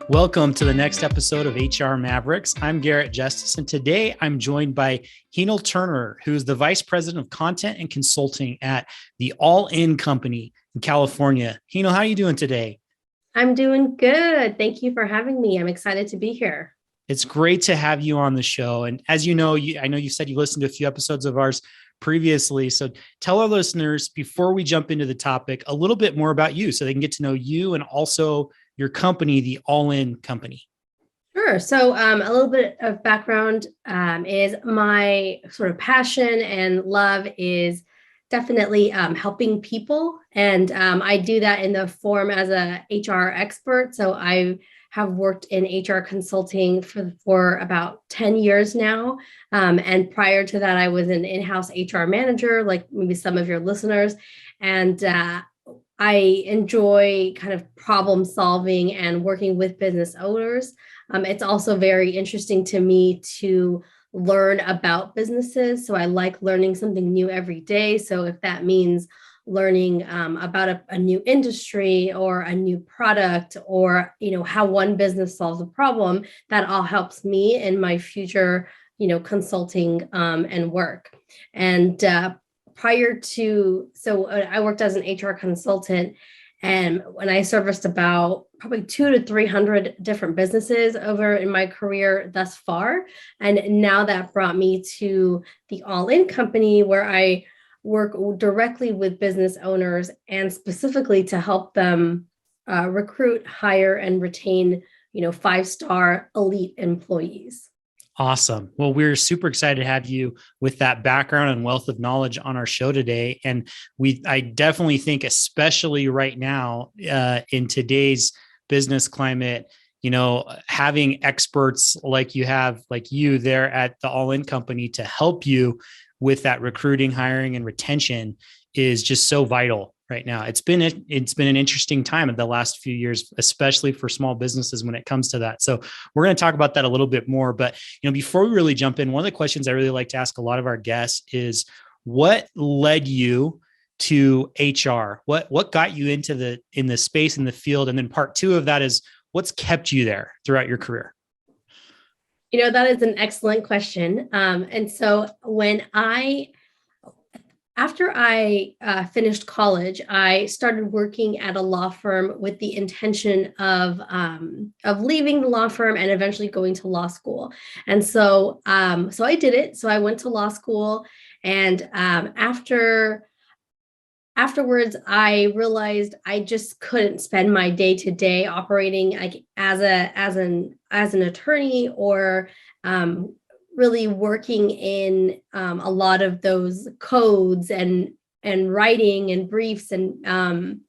Welcome to the next episode of HR Mavericks. I'm Garrett Justice, and today I'm joined by Heenle Turner, who's the Vice President of Content and Consulting at the All In Company in California. Heenle, how are you doing today? I'm doing good. Thank you for having me. I'm excited to be here. It's great to have you on the show. And as you know, I know you said you listened to a few episodes of ours previously. So tell our listeners, before we jump into the topic, a little bit more about you so they can get to know you and also your company, the All In Company. Sure. So a little bit of background is my sort of passion and love is definitely helping people. And I do that in the form as a HR expert. So I have worked in HR consulting for about 10 years now. And prior to that, I was an in-house HR manager, like maybe some of your listeners. And I enjoy kind of problem solving and working with business owners. It's also very interesting to me to learn about businesses. So I like learning something new every day. So if that means learning about a new industry or a new product or, how one business solves a problem, that all helps me in my future, consulting and work. And I worked as an HR consultant, and when I serviced about probably 200 to 300 different businesses over in my career thus far. And now that brought me to the All In Company, where I work directly with business owners and specifically to help them recruit, hire, and retain, 5-star elite employees. Awesome. Well, we're super excited to have you with that background and wealth of knowledge on our show today. And I definitely think, especially right now in today's business climate, having experts like you there at the All In Company to help you with that recruiting, hiring, and retention is just so vital right now. It's been an interesting time in the last few years, especially for small businesses when it comes to that. So we're going to talk about that a little bit more. But before we really jump in, one of the questions I really like to ask a lot of our guests is, what led you to HR? What got you into in the space, in the field? And then part two of that is, what's kept you there throughout your career? That is an excellent question. And so after I finished college, I started working at a law firm with the intention of leaving the law firm and eventually going to law school. And so I did it. So I went to law school, and afterwards, I realized I just couldn't spend my day to day operating like as an attorney or really working in a lot of those codes and writing and briefs, and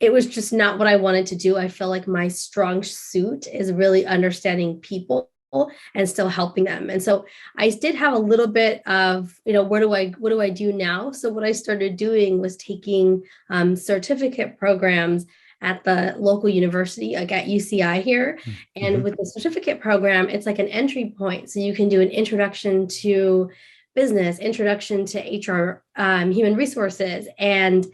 it was just not what I wanted to do. I feel like my strong suit is really understanding people and still helping them. And so I did have a little bit of, what do I do now? So what I started doing was taking certificate programs at the local university. I got UCI here. Mm-hmm. And with the certificate program, it's like an entry point. So you can do an introduction to business, introduction to HR, human resources. And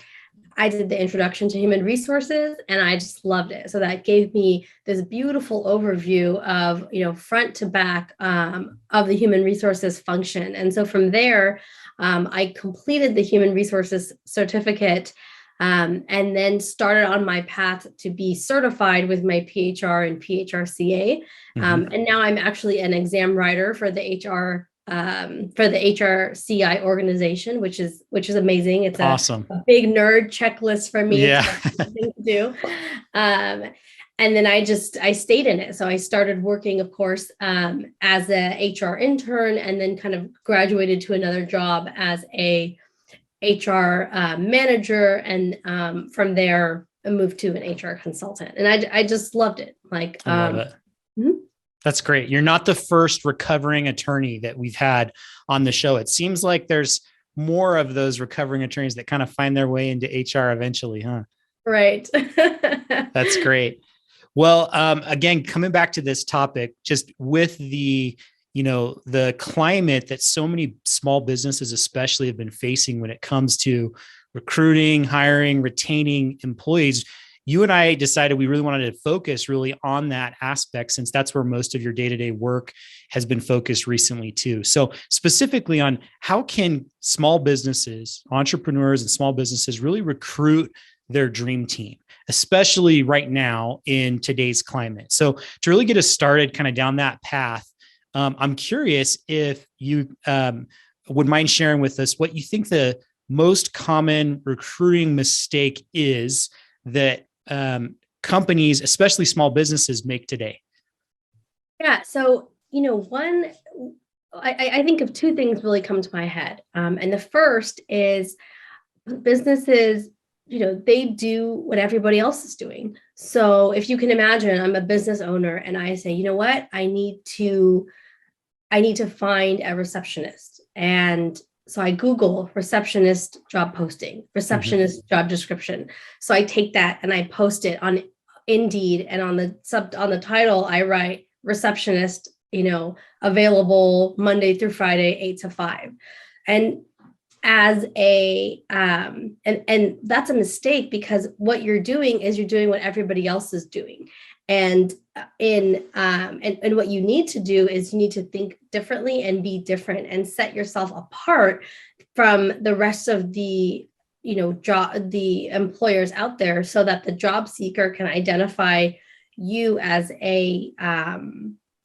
I did the introduction to human resources, and I just loved it. So that gave me this beautiful overview of, front to back of the human resources function. And so from there, I completed the human resources certificate, and then started on my path to be certified with my PHR and PHRCA. Mm-hmm. And now I'm actually an exam writer for the HRCI organization, which is amazing. It's awesome. A big nerd checklist for me. Yeah. To do. And then I stayed in it. So I started working, of course, as a HR intern, and then kind of graduated to another job as a HR manager. And from there, I moved to an HR consultant. And I just loved it. I love it. Mm-hmm. That's great. You're not the first recovering attorney that we've had on the show. It seems like there's more of those recovering attorneys that kind of find their way into HR eventually, huh? Right. That's great. Well, again, coming back to this topic, just with the climate that so many small businesses especially have been facing when it comes to recruiting, hiring, retaining employees, you and I decided we really wanted to focus really on that aspect, since that's where most of your day-to-day work has been focused recently too. So specifically on how can small businesses, entrepreneurs and small businesses really recruit their dream team, especially right now in today's climate. So to really get us started kind of down that path, I'm curious if you would mind sharing with us what you think the most common recruiting mistake is that companies, especially small businesses, make today. Yeah. So, I think of two things really come to my head. And the first is businesses, they do what everybody else is doing. So if you can imagine, I'm a business owner and I say, you know what, I need to find a receptionist. And so I Google receptionist job posting, receptionist job description. So I take that and I post it on Indeed, and on the title, I write receptionist, available Monday through Friday, 8 to 5. And as a and that's a mistake, because what you're doing is you're doing what everybody else is doing. And and what you need to do is you need to think differently and be different and set yourself apart from the rest of the the employers out there, so that the job seeker can identify you as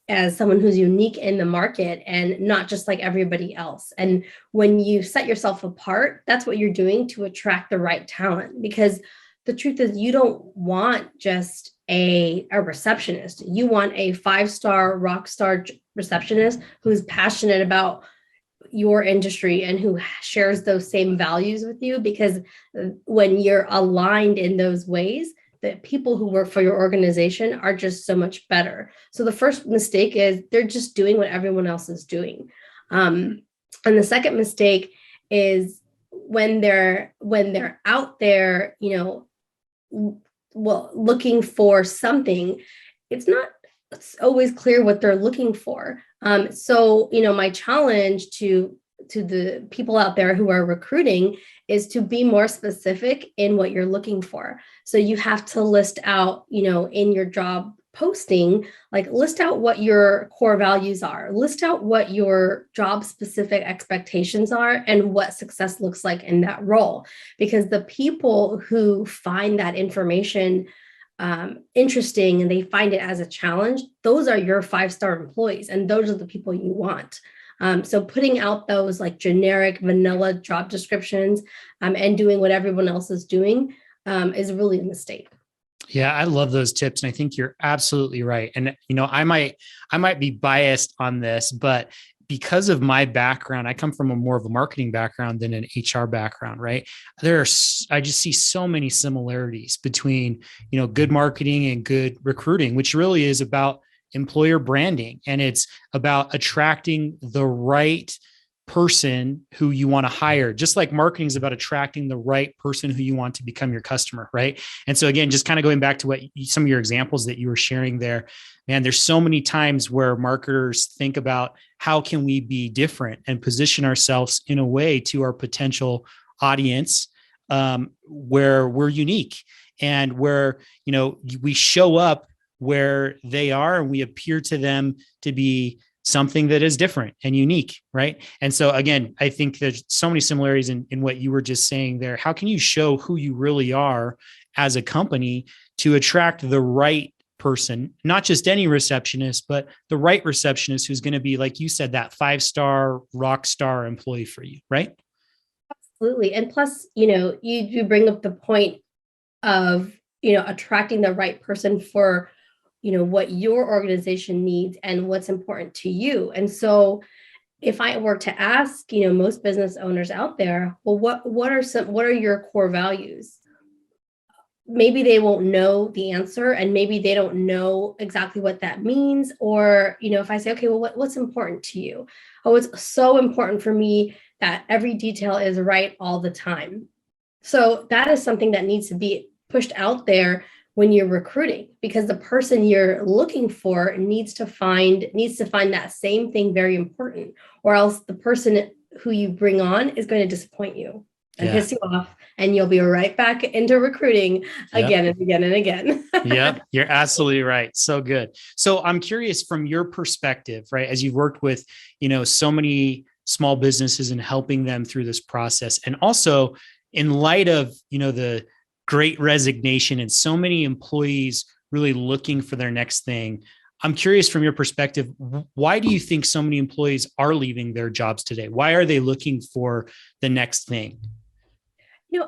as someone who's unique in the market and not just like everybody else. And when you set yourself apart, that's what you're doing to attract the right talent. Because the truth is, you don't want just a receptionist. You want a 5-star rock star receptionist who's passionate about your industry and who shares those same values with you. Because when you're aligned in those ways, the people who work for your organization are just so much better. So the first mistake is they're just doing what everyone else is doing. And the second mistake is when they're out there, looking for something, it's not always clear what they're looking for. So, my challenge to the people out there who are recruiting is to be more specific in what you're looking for. So you have to list out, in your job posting, like list out what your core values are, list out what your job specific expectations are, and what success looks like in that role. Because the people who find that information interesting and they find it as a challenge, those are your 5-star employees, and those are the people you want. So putting out those like generic vanilla job descriptions and doing what everyone else is doing is really a mistake. Yeah, I love those tips. And I think you're absolutely right. And, I might be biased on this, but because of my background, I come from more of a marketing background than an HR background, right? I just see so many similarities between, good marketing and good recruiting, which really is about employer branding. And it's about attracting the right person who you want to hire. Just like marketing is about attracting the right person who you want to become your customer, right? And so again, just kind of going back to some of your examples that you were sharing there, man, there's so many times where marketers think about how can we be different and position ourselves in a way to our potential audience where we're unique and where, we show up where they are and we appear to them to be something that is different and unique, right? And so again, I think there's so many similarities in what you were just saying there. How can you show who you really are as a company to attract the right person, not just any receptionist, but the right receptionist who's going to be, like you said, that 5-star rock star employee for you, right? Absolutely. And plus, you bring up the point of, attracting the right person for what your organization needs and what's important to you. And so if I were to ask, most business owners out there, well, what are your core values? Maybe they won't know the answer, and maybe they don't know exactly what that means. Or, if I say, okay, well, what's important to you? Oh, it's so important for me that every detail is right all the time. So that is something that needs to be pushed out there when you're recruiting, because the person you're looking for needs to find that same thing very important, or else the person who you bring on is going to disappoint you. and Yeah. piss you off, and you'll be right back into recruiting Yep. again and again and again. Yep. You're absolutely right. So good. So I'm curious from your perspective, right? As you've worked with, so many small businesses and helping them through this process. And also in light of, the great resignation and so many employees really looking for their next thing. I'm curious from your perspective, why do you think so many employees are leaving their jobs today? Why are they looking for the next thing?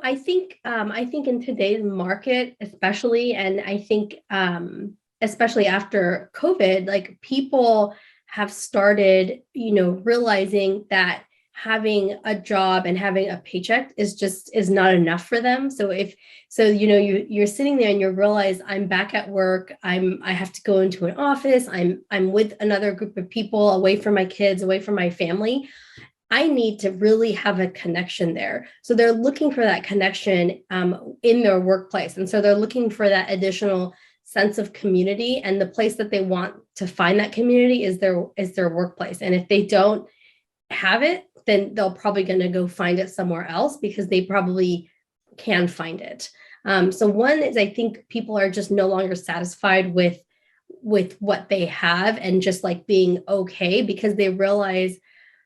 I think in today's market, especially, and I think especially after COVID, like people have started, realizing that having a job and having a paycheck is not enough for them. You're sitting there and you realize I'm back at work. I have to go into an office. I'm with another group of people, away from my kids, away from my family. I need to really have a connection there. So they're looking for that connection in their workplace. And so they're looking for that additional sense of community. And the place that they want to find that community is their workplace. And if they don't have it, then they're probably going to go find it somewhere else because they probably can find it. So one is, I think people are just no longer satisfied with what they have and just like being okay, because they realize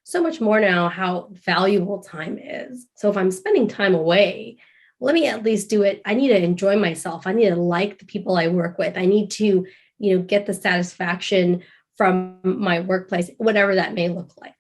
so much more now how valuable time is. So if I'm spending time away, let me at least do it. I need to enjoy myself. I need to like the people I work with. I need to, get the satisfaction from my workplace, whatever that may look like.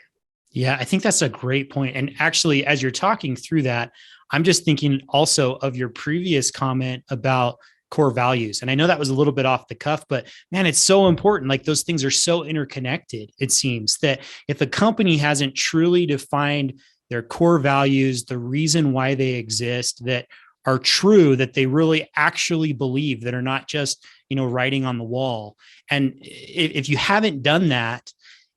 Yeah, I think that's a great point. And actually, as you're talking through that, I'm just thinking also of your previous comment about core values. And I know that was a little bit off the cuff, but man, it's so important. Like those things are so interconnected. It seems that if a company hasn't truly defined their core values, the reason why they exist, that are true, that they really actually believe, that are not just, writing on the wall. And if you haven't done that,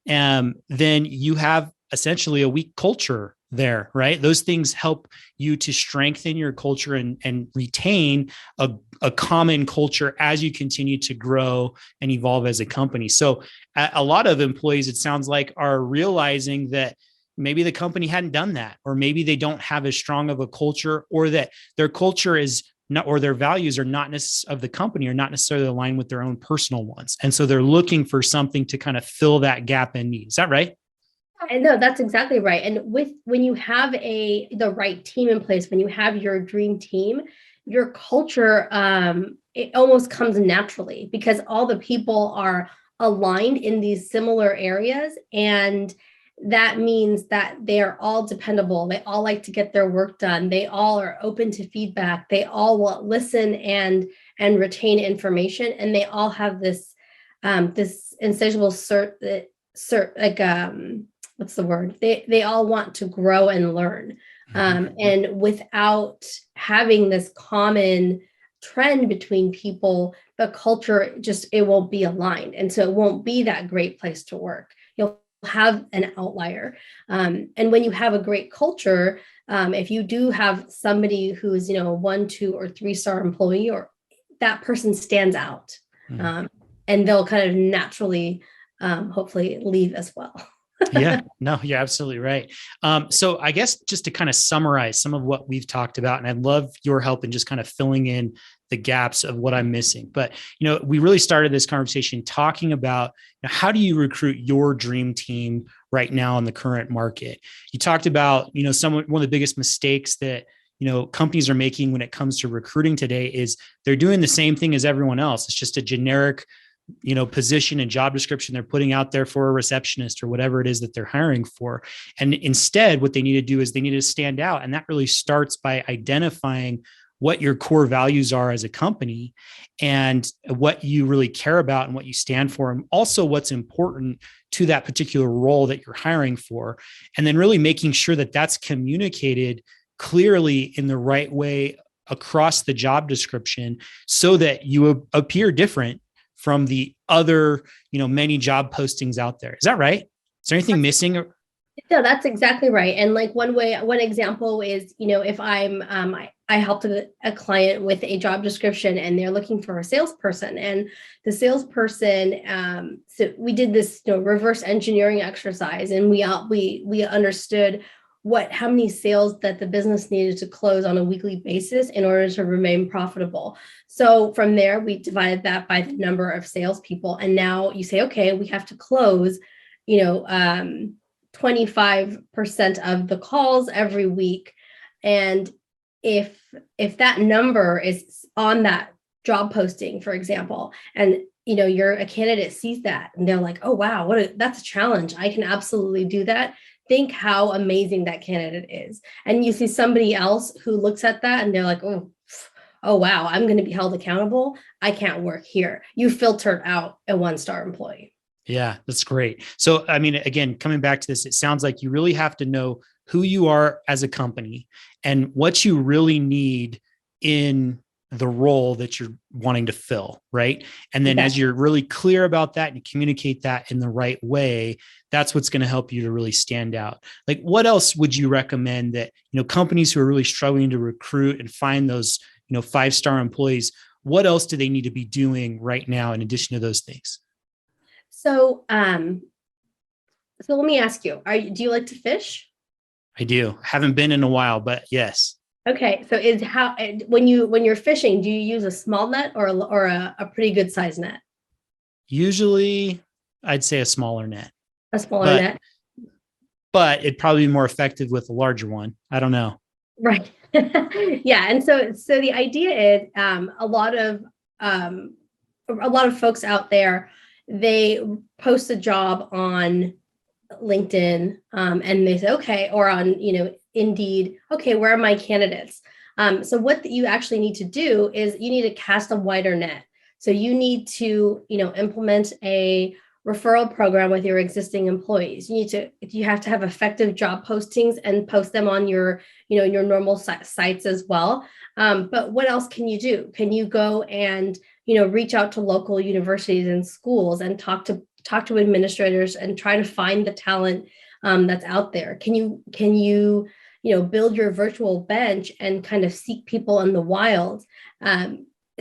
then you have essentially a weak culture there, right? Those things help you to strengthen your culture and retain a common culture as you continue to grow and evolve as a company. So a lot of employees, it sounds like, are realizing that maybe the company hadn't done that, or maybe they don't have as strong of a culture, or that their culture is not, or their values are not of the company are not necessarily aligned with their own personal ones. And so they're looking for something to kind of fill that gap and need. Is that right? I know that's exactly right. And when you have the right team in place, when you have your dream team, your culture, it almost comes naturally because all the people are aligned in these similar areas. And that means that they are all dependable. They all like to get their work done. They all are open to feedback. They all will listen and retain information. And they all have this insatiable what's the word? They all want to grow and learn. And without having this common trend between people, the culture it won't be aligned. And so it won't be that great place to work. You'll have an outlier. And when you have a great culture, if you do have somebody who's, a 1, 2, or 3-star employee, or that person stands out, and they'll kind of naturally, hopefully leave as well. Yeah, no, you're absolutely right. So I guess just to kind of summarize some of what we've talked about, and I'd love your help in just kind of filling in the gaps of what I'm missing. But, we really started this conversation talking about how do you recruit your dream team right now in the current market? You talked about, one of the biggest mistakes that companies are making when it comes to recruiting today is they're doing the same thing as everyone else. It's just a generic position and job description they're putting out there for a receptionist or whatever it is that they're hiring for. And instead, what they need to do is they need to stand out. And that really starts by identifying what your core values are as a company and what you really care about and what you stand for. And also what's important to that particular role that you're hiring for. And then really making sure that that's communicated clearly in the right way across the job description so that you appear different from the other, many job postings out there. Is that right? Is there anything missing? No, that's exactly right. And like one example is, if I helped a client with a job description and they're looking for a salesperson, and the salesperson, so we did this, reverse engineering exercise, and we understood how many sales that the business needed to close on a weekly basis in order to remain profitable. So from there, we divided that by the number of salespeople. And now you say, okay, we have to close, 25% of the calls every week. And if that number is on that job posting, for example, and you're a candidate sees that and they're like, oh, wow, that's a challenge. I can absolutely do that. Think how amazing that candidate is. And you see somebody else who looks at that and they're like, oh, wow, I'm going to be held accountable. I can't work here. You filtered out a 1-star employee. Yeah, that's great. So, I mean, again, coming back to this, it sounds like you really have to know who you are as a company and what you really need in the role that you're wanting to fill, right? And then as you're really clear about that and you communicate that in the right way, that's what's going to help you to really stand out. Like, what else would you recommend that, companies who are really struggling to recruit and find those, 5-star employees, what else do they need to be doing right now in addition to those things? So, so let me ask you, do you like to fish? I do. Haven't been in a while, but yes. Okay. So when you're fishing, do you use a small net or a pretty good size net? Usually I'd say a smaller net. A smaller net. But it'd probably be more effective with a larger one. I don't know. Right. Yeah. And so the idea is a lot of folks out there, they post a job on LinkedIn and they say, okay, or on, Indeed, okay, where are my candidates? So what you actually need to do is you need to cast a wider net. So you need to, implement a referral program with your existing employees. You have to have effective job postings and post them on your normal sites as well. But what else can you do? Can you go and, reach out to local universities and schools and talk to administrators and try to find the talent that's out there? Can you build your virtual bench and kind of seek people in the wild?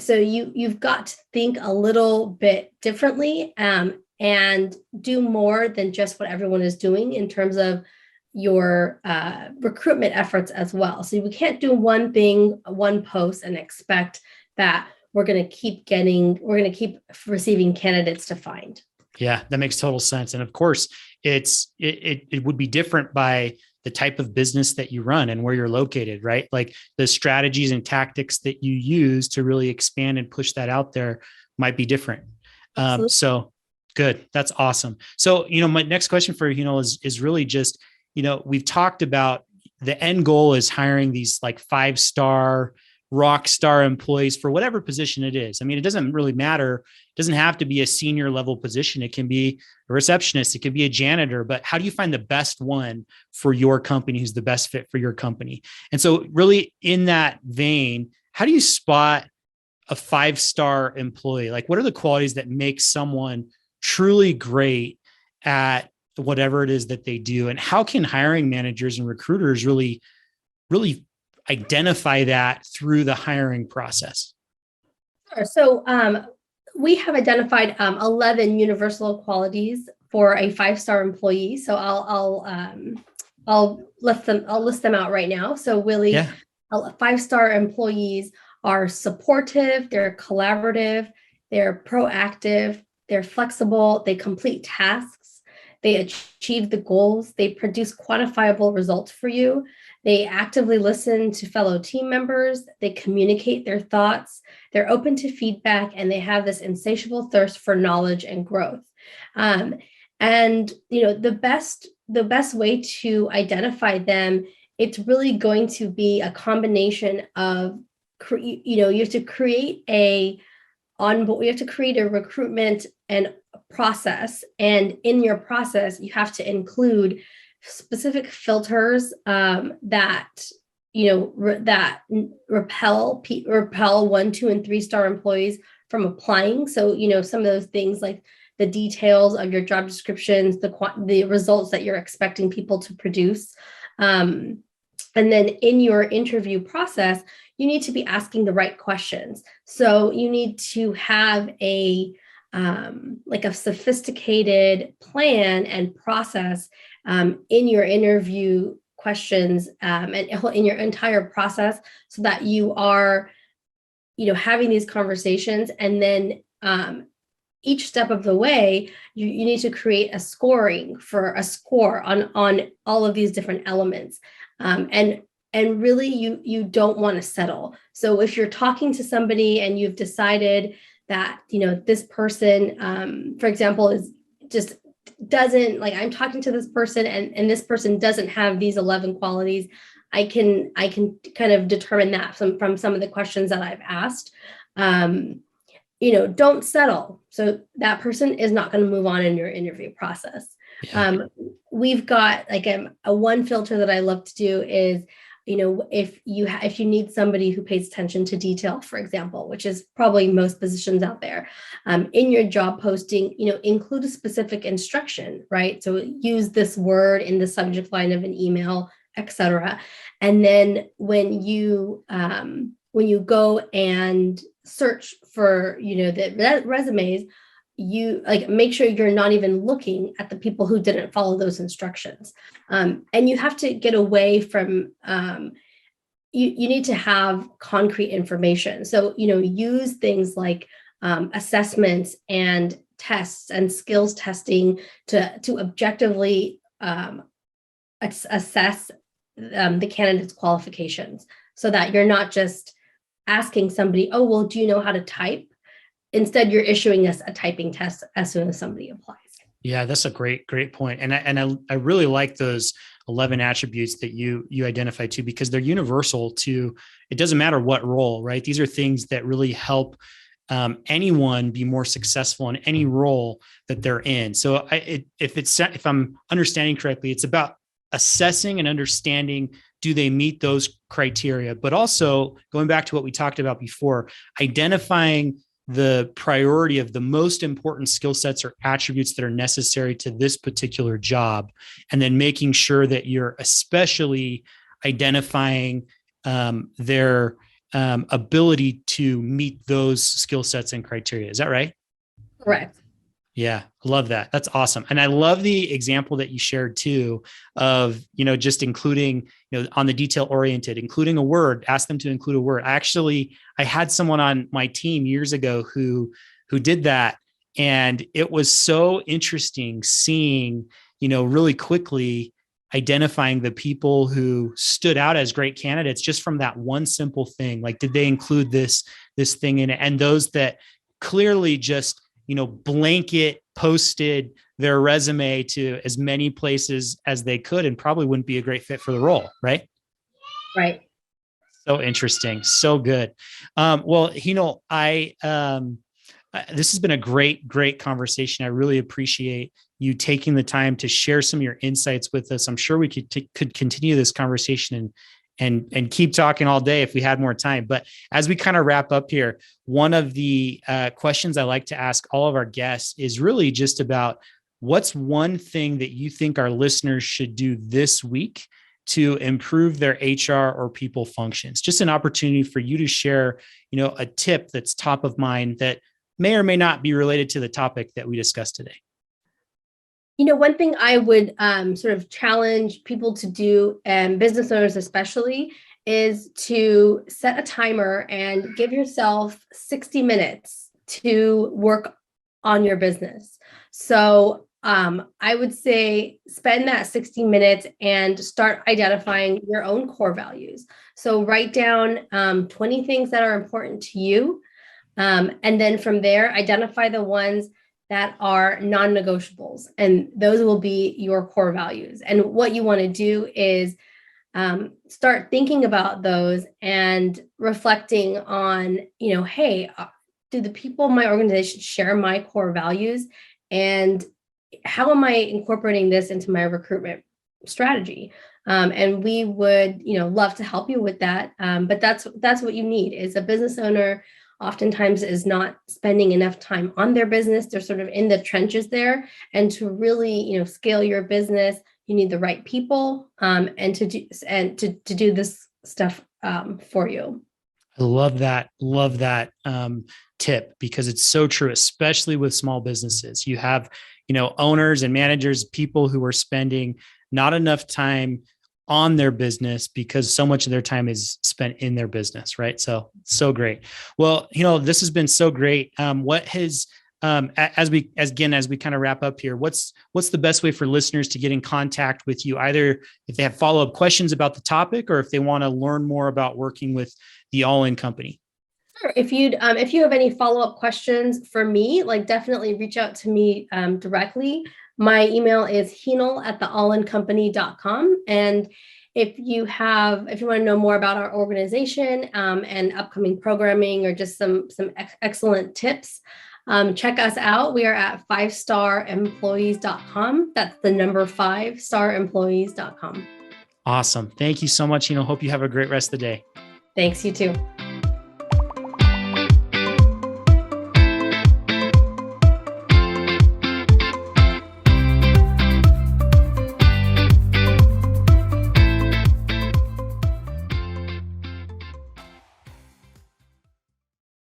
So you've got to think a little bit differently and do more than just what everyone is doing in terms of your recruitment efforts as well. So we can't do one thing, one post, and expect that we're going to keep receiving candidates to find. Yeah, that makes total sense. And of course, it would be different by the type of business that you run and where you're located, right? Like the strategies and tactics that you use to really expand and push that out there might be different. So good. That's awesome. So, my next question for you, is really just, we've talked about the end goal is hiring these like 5-star rock star employees for whatever position it is. I mean, it doesn't really matter. It doesn't have to be a senior level position. It can be a receptionist. It could be a janitor, but how do you find the best one for your company who's the best fit for your company? And so really in that vein, how do you spot a 5-star employee? Like, what are the qualities that make someone truly great at whatever it is that they do? And how can hiring managers and recruiters really identify that through the hiring process? Sure. So we have identified 11 universal qualities for a 5-star employee. So I'll list them out right now. So really, 5-star employees are supportive, they're collaborative, they're proactive, they're flexible, they complete tasks, they achieve the goals, they produce quantifiable results for you. They actively listen to fellow team members, they communicate their thoughts, they're open to feedback, and they have this insatiable thirst for knowledge and growth. And the best way to identify them, it's really going to be a combination of, you have to create a recruitment and process, and in your process, you have to include specific filters that repel 1, 2, and 3-star employees from applying. So some of those things like the details of your job descriptions, the results that you're expecting people to produce, and then in your interview process, you need to be asking the right questions. So you need to have a sophisticated plan and process in your interview questions and in your entire process, so that you are, having these conversations. And then each step of the way, you need to create a score on all of these different elements. And really, you don't want to settle. So if you're talking to somebody and you've decided that, this person, for example, is just doesn't, like, I'm talking to this person and this person doesn't have these 11 qualities, I can kind of determine that from some of the questions that I've asked. Don't settle. So that person is not going to move on in your interview process. Yeah. We've got like a one filter that I love to do is, if you need somebody who pays attention to detail, for example, which is probably most positions out there, in your job posting, include a specific instruction, right? So use this word in the subject line of an email, etc. And then when you go and search for, the resumes, you make sure you're not even looking at the people who didn't follow those instructions. And you have to get away from, you need to have concrete information. So, use things like assessments and tests and skills testing to objectively assess the candidate's qualifications, so that you're not just asking somebody, oh, well, do you know how to type? Instead, you're issuing us a typing test as soon as somebody applies. Yeah, that's a great point. And I really like those 11 attributes that you identify too, because they're universal to, it doesn't matter what role, right? These are things that really help anyone be more successful in any role that they're in. So if I'm understanding correctly, it's about assessing and understanding, do they meet those criteria? But also going back to what we talked about before, identifying the priority of the most important skill sets or attributes that are necessary to this particular job, and then making sure that you're especially identifying their ability to meet those skill sets and criteria. Is that right? Correct. Yeah, I love that. That's awesome. And I love the example that you shared too of, just including, on the detail oriented, including a word, ask them to include a word. I had someone on my team years ago who did that. And it was so interesting seeing, really quickly identifying the people who stood out as great candidates just from that one simple thing. Like, did they include this thing in it? And those that clearly just, blanket posted their resume to as many places as they could and probably wouldn't be a great fit for the role, right? Right. So interesting. So good. Well, Heenle, this has been a great conversation. I really appreciate you taking the time to share some of your insights with us. I'm sure we could continue this conversation and keep talking all day if we had more time. But as we kind of wrap up here, one of the questions I like to ask all of our guests is really just about, what's one thing that you think our listeners should do this week to improve their HR or people functions? Just an opportunity for you to share, a tip that's top of mind that may or may not be related to the topic that we discussed today. One thing I would sort of challenge people to do, and business owners especially, is to set a timer and give yourself 60 minutes to work on your business. So I would say spend that 60 minutes and start identifying your own core values. So write down 20 things that are important to you. And then from there, identify the ones that are non-negotiables, and those will be your core values. And what you want to do is start thinking about those and reflecting on, hey, do the people in my organization share my core values? And how am I incorporating this into my recruitment strategy? And we would, love to help you with that. But that's what you need. Is a business owner oftentimes is not spending enough time on their business. They're sort of in the trenches there. And to really, scale your business, you need the right people and to do this stuff for you. I love that tip, because it's so true, especially with small businesses. You have, owners and managers, people who are spending not enough time on their business because so much of their time is spent in their business, right? So great. Well, this has been so great. What has as we kind of wrap up here, what's the best way for listeners to get in contact with you, either if they have follow-up questions about the topic or if they want to learn more about working with the All In Company? Sure. If you have any follow-up questions for me, like definitely reach out to me directly. My email is heenle@theallincompany.com. And if you want to know more about our organization and upcoming programming or just some excellent tips, check us out. We are at 5staremployees.com. That's the number 5staremployees.com. Awesome. Thank you so much. Hope you have a great rest of the day. Thanks, you too.